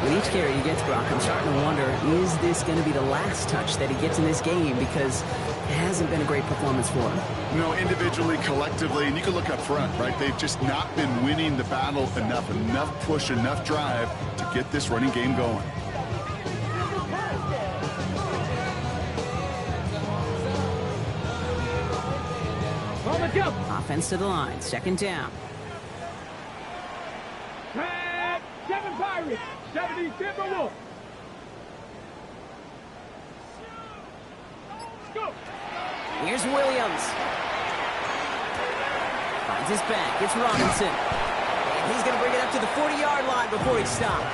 With each carry he gets, Brock, I'm starting to wonder, is this going to be the last touch that he gets in this game? Because it hasn't been a great performance for him. You know, individually, collectively, and you can look up front, right? They've just not been winning the battle enough push, enough drive to get this running game going. Offense to the line, second down. 7 Pirates, 70 Timberwolves. Go. Here's Williams. Finds his back. It's Robinson. And he's going to bring it up to the 40-yard line before he stopped.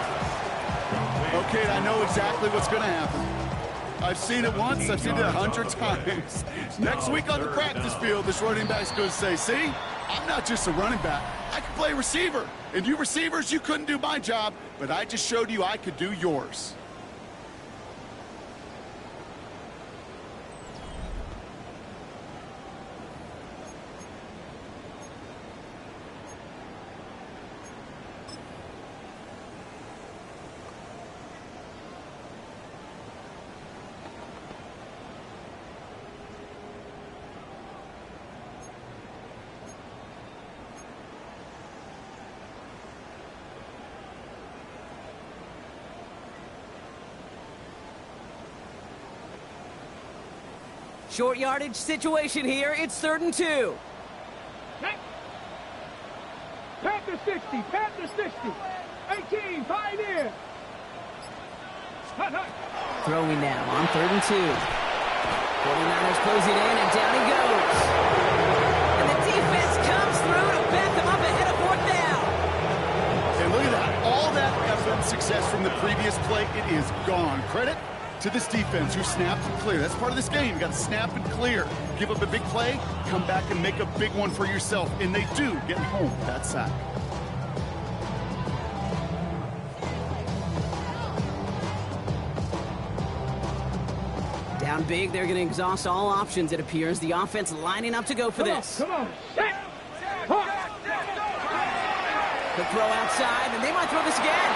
Okay, I know exactly what's going to happen. I've seen it once. I've seen it 100 times. Next week on the practice field, this running back's going to say, see, I'm not just a running back. I can play receiver. And you receivers, you couldn't do my job, but I just showed you I could do yours. Short yardage situation here. It's 3rd and 2. Panther 60, Panther 60. 18, Pioneer. Throwing now on 3rd and 2. 49ers closing in, and down he goes. And the defense comes through to back them up ahead of 4th down. And look at that. All that effort and success from the previous play, it is gone. Credit to this defense who snapped and clear. That's part of this game. You got to snap and clear. Give up a big play, come back and make a big one for yourself. And they do get home with that sack. Down big, they're going to exhaust all options, it appears. The offense lining up to go for this. Come on. The throw outside, and they might throw this again.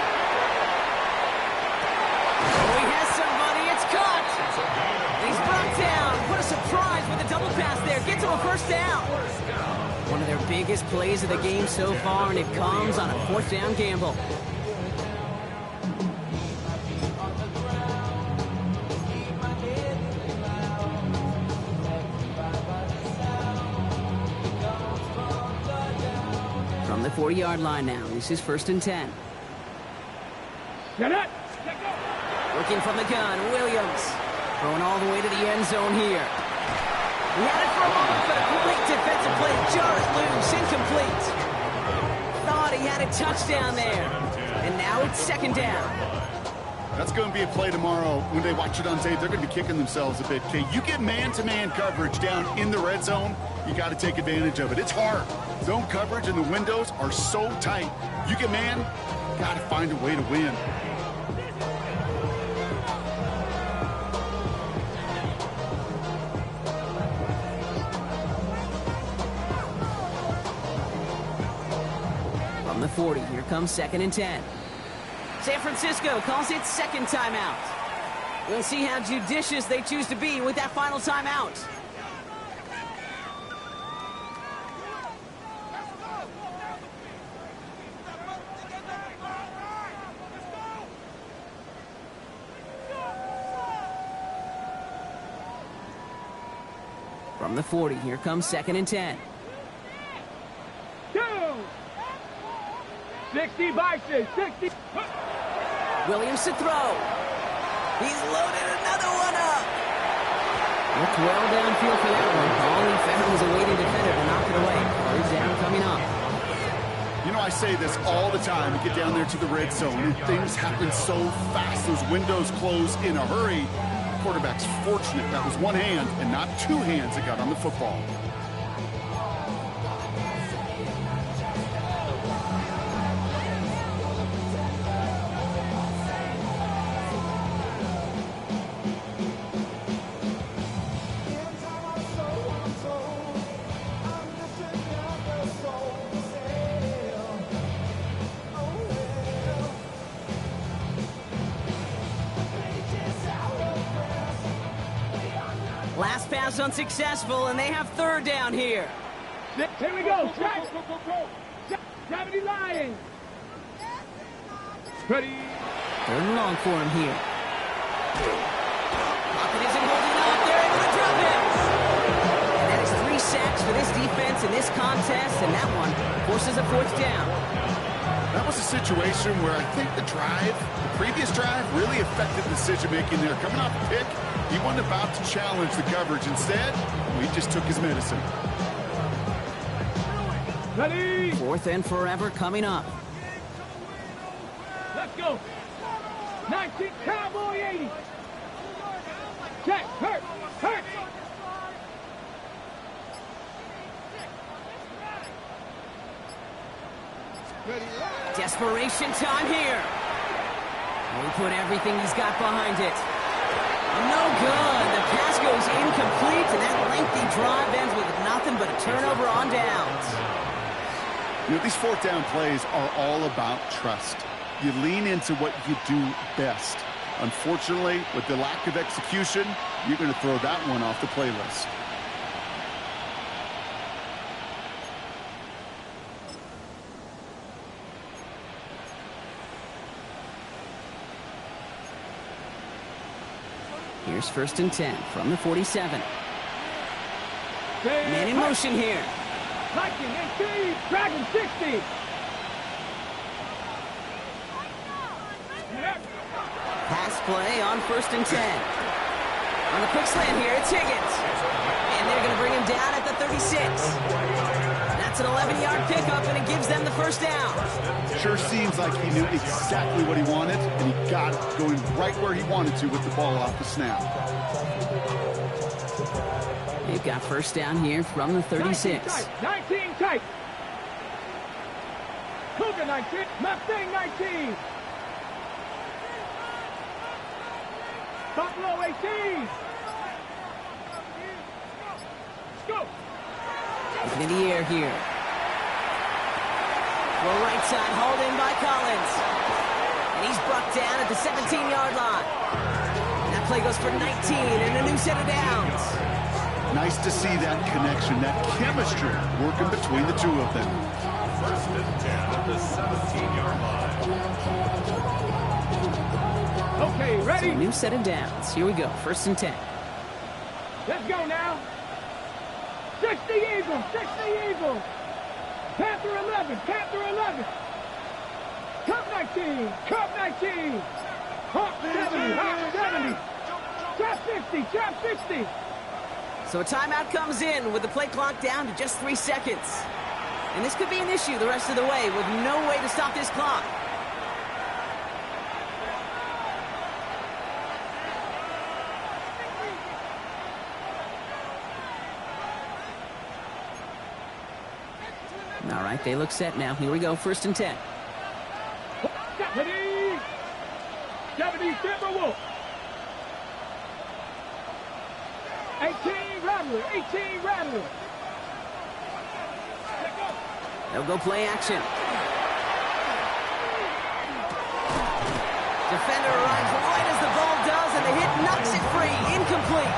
Oh, he has somebody. It's caught. He's brought down. What a surprise with a double pass there. Gets him a first down. One of their biggest plays of the game so far, and it comes on a 4th down gamble. From the 40-yard line now. This is 1st and 10. Get it. Looking from the gun, Williams. Throwing all the way to the end zone here. He had it for a moment, but a great defensive play. Jarred loose, incomplete. Thought he had a touchdown there. And now it's 2nd down. That's going to be a play tomorrow. When they watch it on tape, they're going to be kicking themselves a bit. Okay, you get man-to-man coverage down in the red zone, you got to take advantage of it. It's hard. Zone coverage and the windows are so tight. You get man, got to find a way to win. From the 40, here comes 2nd and 10. San Francisco calls it 2nd timeout. We'll see how judicious they choose to be with that final timeout. From the 40, here comes 2nd and 10. 60 vices, 60. Williams to throw. He's loaded another one up. Looked well downfield for that one. All he found was a waiting defender to knock it away. Third down coming up. You know, I say this all the time. You get down there to the red zone, and things happen so fast. Those windows close in a hurry. The quarterback's fortunate. That was one hand and not two hands that got on the football. Last pass unsuccessful, and they have third down here. Here we go. 70 Lions. Ready. Third and long for him here. Pocket isn't holding up. They're able to drop him. And that is 3 sacks for this defense in this contest, and that one forces a 4th down. That was a situation where I think the previous drive, really affected the decision-making there. Coming off a pick, he wasn't about to challenge the coverage. Instead, he just took his medicine. Ready. 4th and forever coming up. Let's go. 19 Cowboy 80. Check. Hurt. Desperation time here. He put everything he's got behind it. No good. The pass goes incomplete, and that lengthy drive ends with nothing but a turnover on downs. You know, these 4th down plays are all about trust. You lean into what you do best. Unfortunately, with the lack of execution, you're going to throw that one off the playlist. Here's 1st and 10 from the 47. Man in motion here. Viking 18, Dragon 60. Pass play on 1st and 10. On the quick slant here, it's Higgins. And they're going to bring him down at the 36. That's an 11-yard pickup, and it gives them the 1st down. Sure seems like he knew exactly what he wanted, and he got it going right where he wanted to with the ball off the snap. They've got 1st down here from the 36. 19 tight. Cougar 19. Mustang 19. Buffalo 18. Let's go. Looking in the air here. Well, right side hauled in by Collins. And he's brought down at the 17-yard line. And that play goes for 19 and a new set of downs. Nice to see that connection, that chemistry working between the two of them. 1st and 10 at the 17-yard line. Okay, ready? So a new set of downs. Here we go. 1st and 10. Let's go now. 60 Eagles, 60 Eagles. Panther 11, Panther 11. Cup 19, Cup 19. Hawk 70, Hawk 70. Trap 50, Trap 60. So a timeout comes in with the play clock down to just 3 seconds. And this could be an issue the rest of the way with no way to stop this clock. All right, they look set now. Here we go, 1st and 10. 70 Timberwolf. 18 Rattler, 18 Rattler. They'll go play action. Defender arrives right as the ball does, and the hit knocks it free. Incomplete.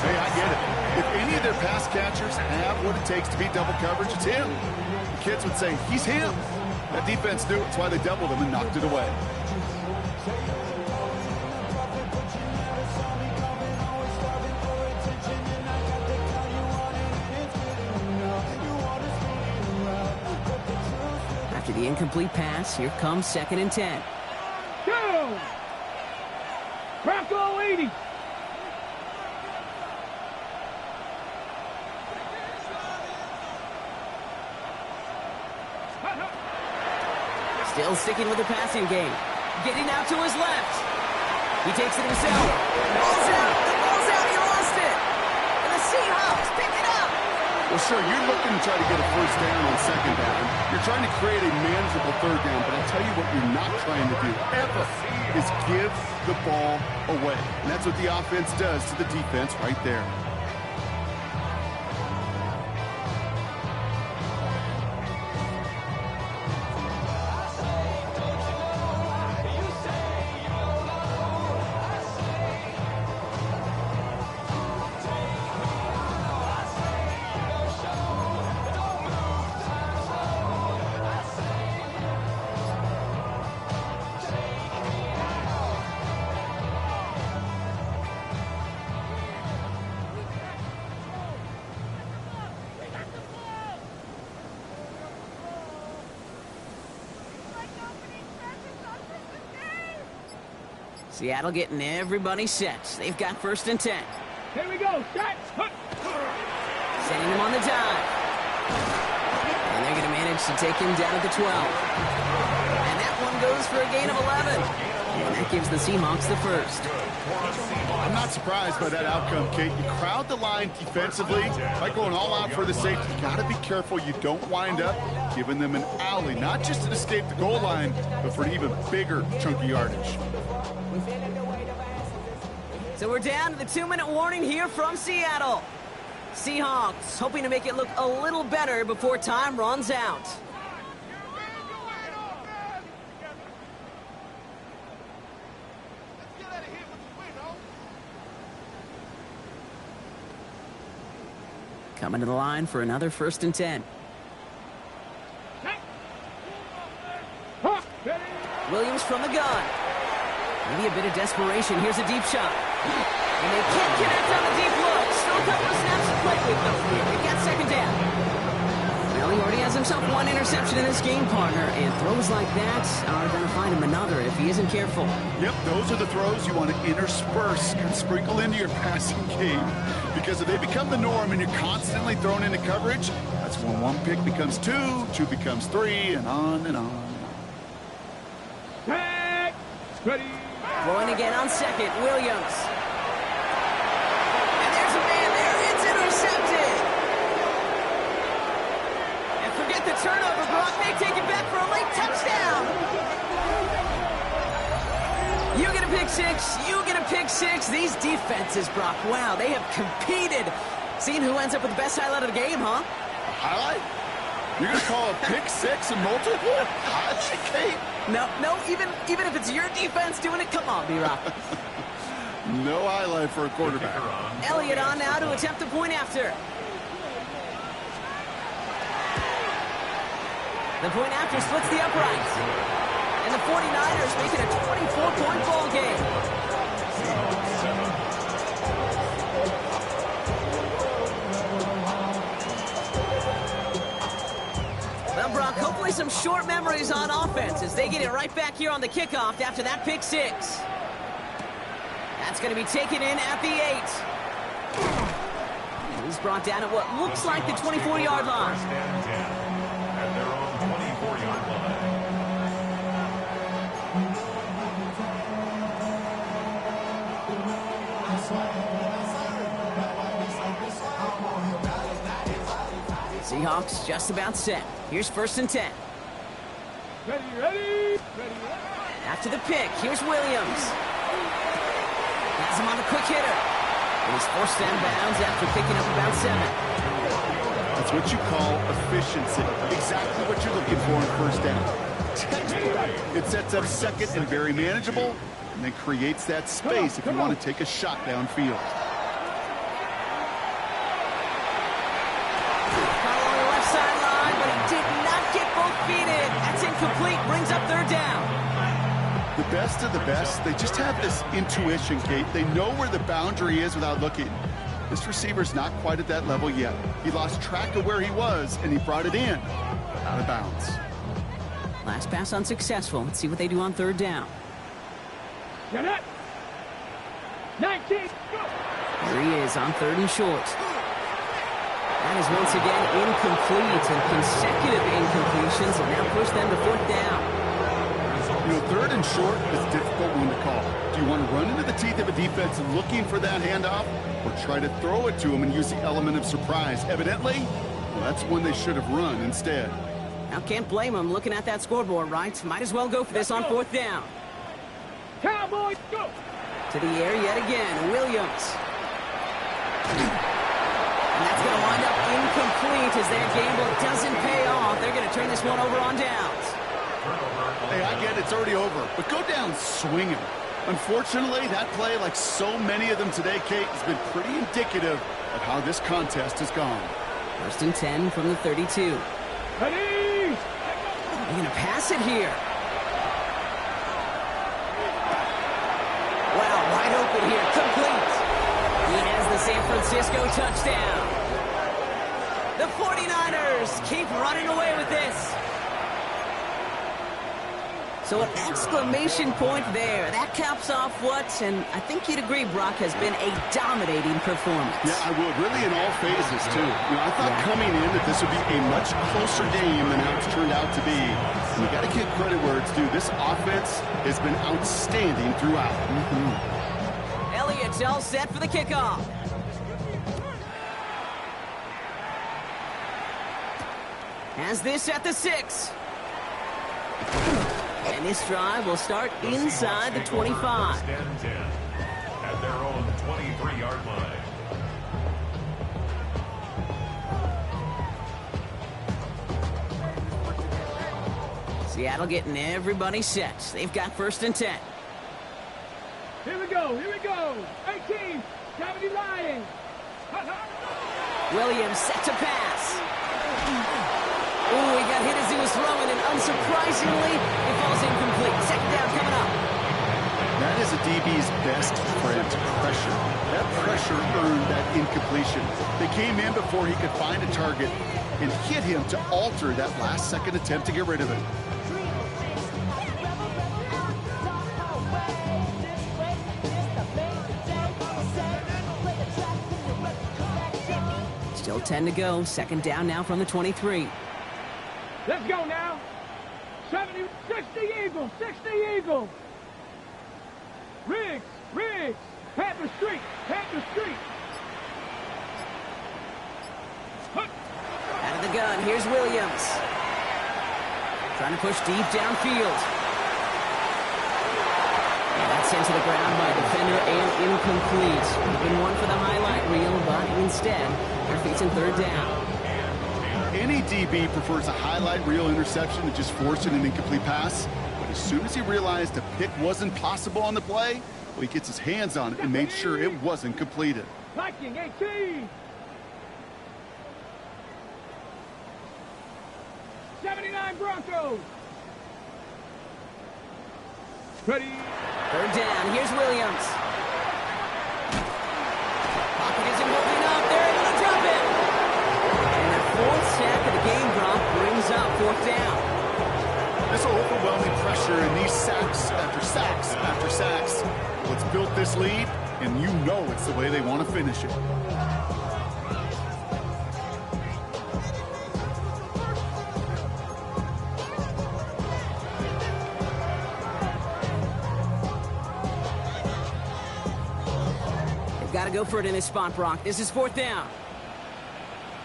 Hey, I get it. If any of their pass catchers have what it takes to beat double coverage, it's him. The kids would say, he's him. That defense knew it. That's why they doubled him and knocked it away. The incomplete pass. Here comes 2nd and 10. Go! Bronco 80. Still sticking with the passing game. Getting out to his left. He takes it himself. Ball's out. The ball's out. He lost it. And the Seahawks pick it up. Well, sure, you're looking to try to get a first down on 2nd down. You're trying to create a manageable 3rd down, but I'll tell you what you're not trying to do ever is give the ball away. And that's what the offense does to the defense right there. Seattle getting everybody set. They've got 1st and 10. Here we go. Set. Sending him on the dive. And they're going to manage to take him down at the 12. And that one goes for a gain of 11. And that gives the Seahawks the 1st. I'm not surprised by that outcome, Kate. You crowd the line defensively by going all out for the safety. You got to be careful you don't wind up giving them an alley, not just to escape the goal line, but for an even bigger chunk of yardage. So we're down to the 2-minute warning here from Seattle. Seahawks hoping to make it look a little better before time runs out. Coming to the line for another 1st and 10. Williams from the gun. Maybe a bit of desperation. Here's a deep shot. And they can't connect on the deep look. Still a couple of snaps to play with, though. They've got 2nd down. Well, he already has himself 1 interception in this game, partner. And throws like that are going to find him another if he isn't careful. Yep, those are the throws you want to intersperse and sprinkle into your passing game. Because if they become the norm and you're constantly thrown into coverage, that's when 1 pick becomes 2, 2 becomes 3, and on and on. Ready. Throwing again on 2nd, Williams. And there's a man there. It's intercepted. And forget the turnover, Brock. They take it back for a late touchdown. You get a pick 6. You get a pick 6. These defenses, Brock, wow, they have competed. Seeing who ends up with the best highlight of the game, huh? Highlight? You're going to call a pick 6 and multiple? Highlight, Kate? No, even if it's your defense doing it, come on, B-Rock. No highlight for a quarterback. Elliott on now to attempt the point after. The point after splits the uprights. And the 49ers make it a 24-point ball game. Well, Brock, hopefully some short memories on offense as they get it right back here on the kickoff after that pick 6. That's going to be taken in at the 8. He's brought down at what looks like the 24-yard line. At their own 24-yard line. Seahawks just about set. Here's 1st and 10. Ready. After the pick, here's Williams. Has him on the quick hitter. And he's forced down bounds after picking up about 7. That's what you call efficiency. Exactly what you're looking for in 1st down. It sets up 2nd and very manageable, and then creates that space if you want to take a shot downfield. That's incomplete, brings up 3rd down. The best of the best, they just have this intuition, Kate. They know where the boundary is without looking. This receiver's not quite at that level yet. He lost track of where he was, and he brought it in, out of bounds. Last pass unsuccessful. Let's see what they do on third down. Get it. 19. Go. Here he is on third and short. That is once again incomplete, and consecutive incompletions have now pushed them to fourth down. You know, third and short is a difficult one to call. Do you want to run into the teeth of a defense looking for that handoff, or try to throw it to them and use the element of surprise? Evidently, well, that's when they should have run instead. Now, can't blame them looking at that scoreboard, right? Might as well go for this on fourth down. Cowboys, go. To the air yet again, Williams. And that's going to wind up incomplete as their gamble doesn't pay off. They're going to turn this one over on downs. Hey, I get it, it's already over, but go down swinging. Unfortunately, that play, like so many of them today, Kate, has been pretty indicative of how this contest has gone. First and 10 from the 32. Ready. They're going to pass it here. Wow, wide open here, complete. He has the San Francisco touchdown. The 49ers keep running away with this. So an exclamation point there. That caps off what, and I think you'd agree, Brock, has been a dominating performance. Yeah, I would. Really in all phases, too. You know, I thought coming in that this would be a much closer game than how it's turned out to be. And you got to give credit where it's due. This offense has been outstanding throughout. Elliott's all set for the kickoff. Has this at the 6. And this drive will start inside the 25. First and 10 at their own 23-yard line. Seattle getting everybody set. They've got first and 10. Here we go. Here we go. 18. 70 Lions. Williams set to pass. Ooh, he got hit as he was throwing, and unsurprisingly, it falls incomplete. Second down coming up. That is a DB's best friend, pressure. That pressure earned that incompletion. They came in before he could find a target and hit him to alter that last-second attempt to get rid of it. Still 10 to go. Second down now from the 23. Let's go now. 70, 60 Eagles, 60 Eagles. Riggs, Panther Street, Panther Street. Out of the gun, here's Williams. Trying to push deep downfield. And that's sent to the ground by a defender and incomplete. Would have been one for the highlight reel, but instead, their feet's in third down. Any DB prefers a highlight reel interception to just forcing an incomplete pass. But as soon as he realized a pick wasn't possible on the play, well, he gets his hands on it and made sure it wasn't completed. Viking 18. 79 Broncos. Ready. Third down, here's Williams. Pocket isn't holding up. They're able to drop it. And the fourth sack of the game drop brings up fourth down. This overwhelming pressure and these sacks after sacks after sacks. Well, it's built this lead, and you know it's the way they want to finish it. Got to go for it in this spot, Brock. This is fourth down.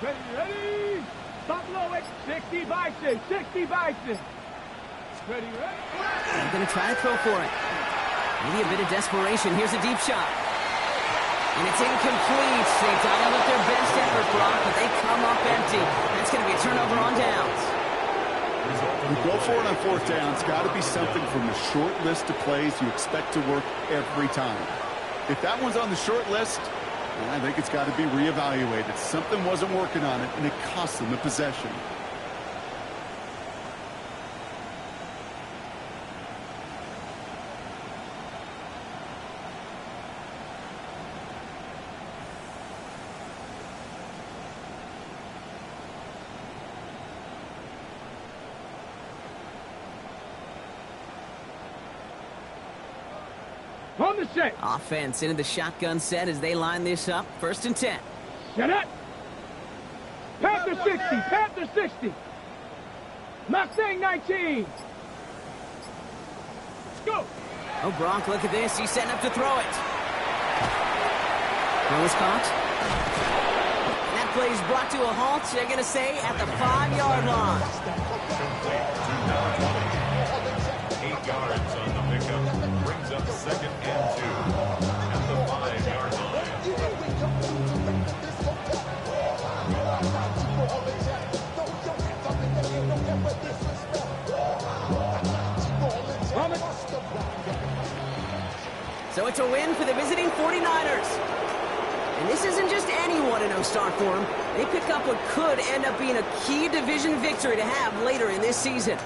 Ready. Buffalo 60 Bison, 60 Bison. Ready. They're going to try to throw for it. Maybe a bit of desperation. Here's a deep shot. And it's incomplete. They dialed up their best effort, Brock, but they come up empty. That's going to be a turnover on downs. You go for it on fourth down. It's got to be something from the short list of plays you expect to work every time. If that one's on the short list, well, I think it's got to be reevaluated. Something wasn't working on it, and it cost them the possession. On the set. Offense into the shotgun set as they line this up. 1st and 10. Set up. Panther 60. Panther 60. Mustang 19. Let's go. Oh, Gronk, look at this. He's setting up to throw it. That was caught. And that play is brought to a halt, they're going to say, at the 5-yard line. Complete to number 20. 8 yards on the pickup. Brings up 2nd and 2 at the 5-yard line. So it's a win for the visiting 49ers. And this isn't just any 1-0 start for them. They pick up what could end up being a key division victory to have later in this season.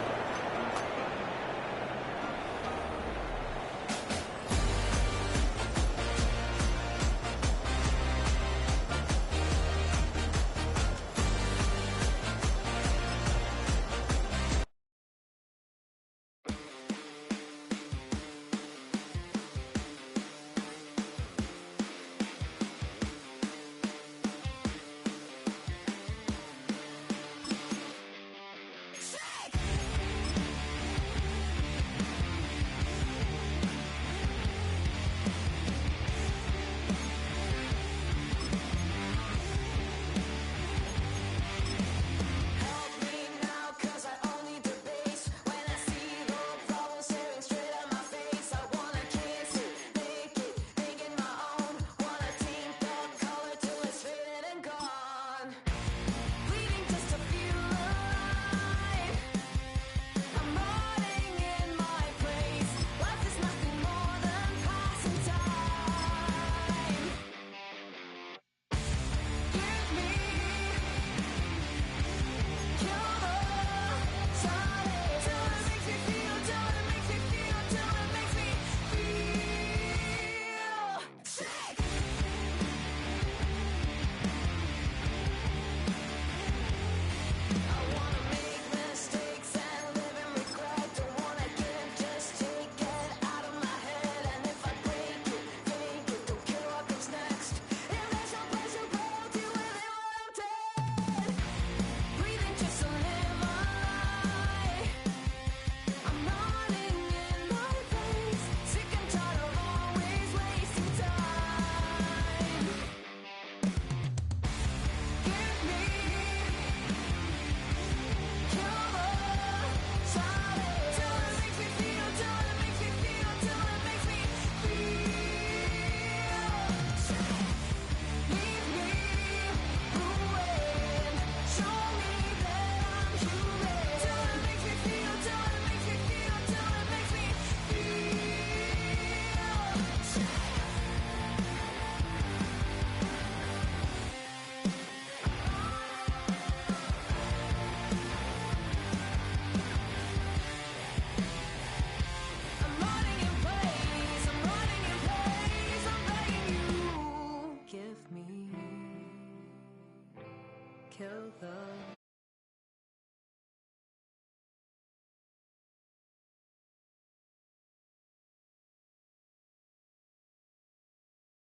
Kill the